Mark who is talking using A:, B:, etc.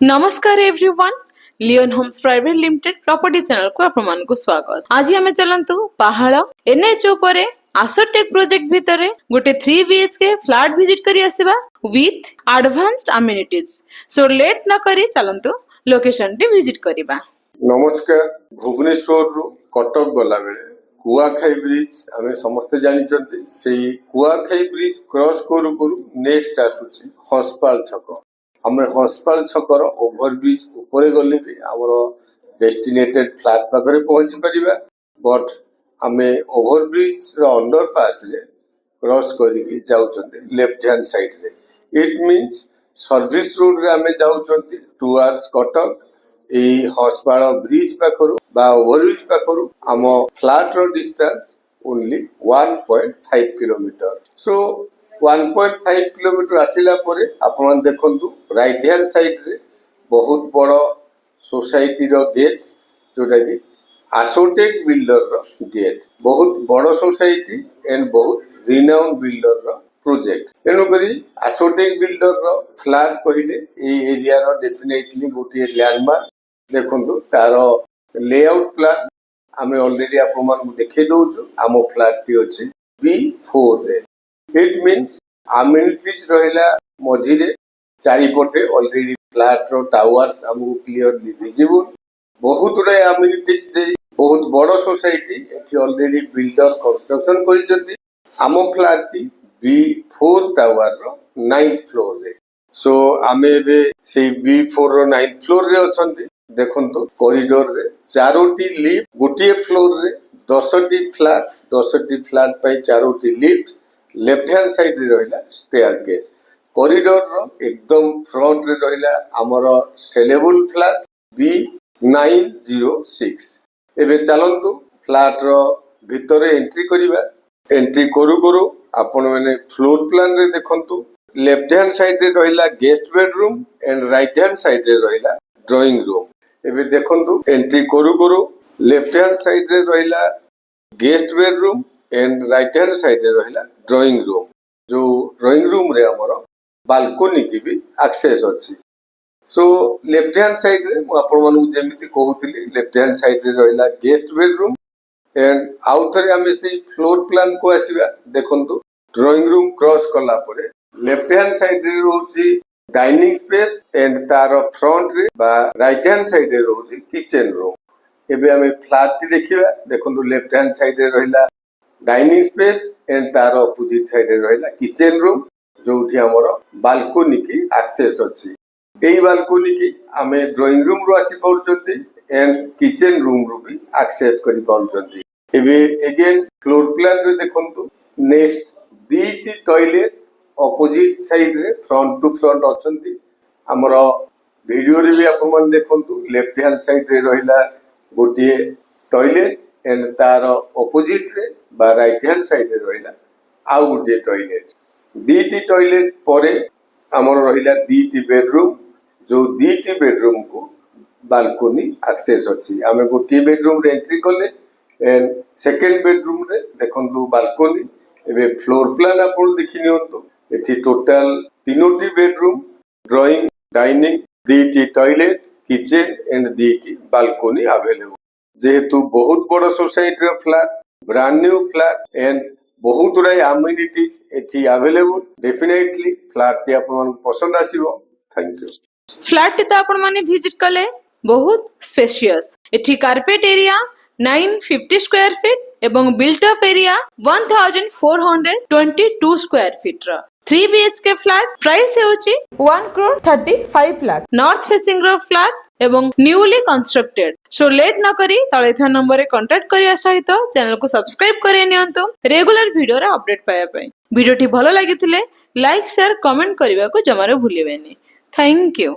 A: नमस्कार everyone. Leon Homes Private Limited property channel को आपण को स्वागत। आज आम चलतु पहाड़ एनएच उपरे आसोटेक प्रोजेक्ट भितर गोटे 3 BHK फ्लैट विजिट करी आसीबा with advanced amenities. So late न करी चलंतु लोकेशन टी विजिट करिबा।
B: नमस्कार। भुवनेश्वर रु कटक गला बेले कुआखाई ब्रिज आमे समस्त जानि चंती सेही कुआखाई ब्रिज क्रॉस करू करू नेक्स्ट आसुची हॉस्पिटल छक। आमे हॉस्पिटल छकर ओवरब्रिज ऊपर गले भी हमरो डेस्टिनेटेड फ्लैट पाखरे पहुंची परिबा, बट आमे ओवरब्रिज रो अंडरपास रे क्रॉस करिकि जाउचंती लेफ्ट हैंड साइड रे। इट मींस सर्विस रोड रे आमे जाउचंती टुवर्ड्स कटक। ए हॉस्पिटल ब्रिज पाखरु बा ओवरब्रिज पाखरु आम फ्लैट रो डिस्टेंस ओनली 1.5 किलोमीटर। सो 1.5 किलोमीटर आसिला परे आपण देखंतु राइट हैंड साइड रे बहुत बड़ सोसाइटी रो गेट, जोटा कि आसोटेक बिल्डर रो गेट। बहुत बड़ सोसाइटी एंड बहुत रिनाउंड बिल्डर रो प्रोजेक्ट। एनु करी आसोटेक बिल्डर रो फ्लैट कहिले ए एरिया रो डेफिनेटली गोटे लैंडमार्क। देखंतु तारो लेआउट प्लान आमे ऑलरेडी आपण मानकु देखै दउछु। आमो फ्लैट टी अछि B4 रे। इट मीन्स अम्यूनिटीज रहिला मझिरे चारिपटे ऑलरेडी फ्लैट रो टावर्स हमकु क्लियरली विजिबल। बहुत गुडे अम्यूनिटीज दे बहुत बड़ सोसाइटी एठी ऑलरेडी बिल्डर कंस्ट्रक्शन करिसथि। आमो फ्लैट टी B4 टावर रो 9th फ्लोर रे। सो आमे बे से B4 रो 9th फ्लोर रे अछंती। देखंतु कॉरिडोर रे चारोटी लिफ्ट, गोटिए फ्लोर रे 10टी फ्लैट, 10टी फ्लैट पई Charoti lift. Left hand side रे रहिला स्टेयरकेस। कॉरिडोर रो एकदम फ्रंट रे रहिला हमर सेलेबल फ्लैट B906। एबे चलंतु फ्लैट रो भितरे एंट्री करिबा। एंट्री करू करू आपण माने फ्लोर प्लान रे देखंतु लेफ्ट हैंड साइड रे रहिला guest bedroom and right hand side रे रहिला ड्राइंग रूम। एबे देखंतु एंट्री करू करू लेफ्ट हैंड साइड रे रहिला guest bedroom and right hand side रे रहिला ड्राइंग रूम। जो ड्राइंग रूम रे हमर बालकोनी की भी एक्सेस अछि। सो लेफ्ट हैंड साइड रे मु आपण मानु जेमिति कहउतिली लेफ्ट हैंड साइड रे रहिला गेस्ट बेडरूम एंड आउथरे आमे से फ्लोर प्लान को आसीबा। देखंतु ड्राइंग रूम क्रॉस कला परे लेफ्ट हैंड साइड रे रहउची डाइनिंग स्पेस एंड तार फ्रंट रे बा राइट हैंड साइड रे रहउची किचन रूम। एबे आमे फ्लैट टी देखिबा। देखंतु लेफ्ट हैंड साइड रे रहिला डाइनिंग स्पेस एंड तार अपोजिट साइड रे रहिला किचन रूम, जोठी हमर बालकोनी की एक्सेस अछि। एई बालकोनी की आमे ड्राइंग रूम रो आसी पहुचंती एंड किचन रूम रो भी एक्सेस करि पहुचंती। एबे अगेन फ्लोर प्लान रे देखंतु नेक्स्ट दीटी टॉयलेट अपोजिट साइड रे फ्रंट टू फ्रंट अछंती। हमर वीडियो रे भी आपण मन देखंतु लेफ्ट हैंड साइड रे रहिला गोटिए टॉयलेट एंड तार अपोजिट रे बा राइट हैंड साइड रे रहिला आउ गोटिए टॉयलेट। दीटी टॉयलेट परे हमर रहिला दीटी बेडरूम, जो दीटी बेडरूम को बालकोनी एक्सेस अछि। आमे गोटिए बेडरूम रे एंट्री करले एंड सेकंड बेडरूम रे देखंतु बालकोनी। एबे फ्लोर प्लान आपण देखि नियंतु। एथि टोटल तीनोटी बेडरूम, ड्राइंग, डाइनिंग, दीटी टॉयलेट, किचन एंड दीटी बालकोनी अवेलेबल। जेहेतु बहुत बड़ सोसाइटी रो flat, brand new flat and बहुत गुडे अम्यूनिटीज एथि अवेलेबल। डेफिनेटली फ्लैट टी आपण पसंद आसीबो। Thank you.
A: फ्लैट टी त आपण माने विजिट कले बहुत स्पेशियस। एठी कारपेट एरिया 950 स्क्वायर फीट एवं built up area 1422 square feet रो 3 BHK फ्लैट। प्राइस हेउची 1,35,00,000। नॉर्थ फेसिंग रो फ्लैट एवं न्यूली कंस्ट्रक्टेड। सो लेट न करी तळे था नंबर रे कांटेक्ट करिया सहित चैनल को सब्सक्राइब करे नियंतु रेगुलर वीडियो रा अपडेट पाया पई। वीडियो टी भलो लागिथिले लाइक शेयर कमेंट करिवा को जमारे भूलिबेनी। Thank you.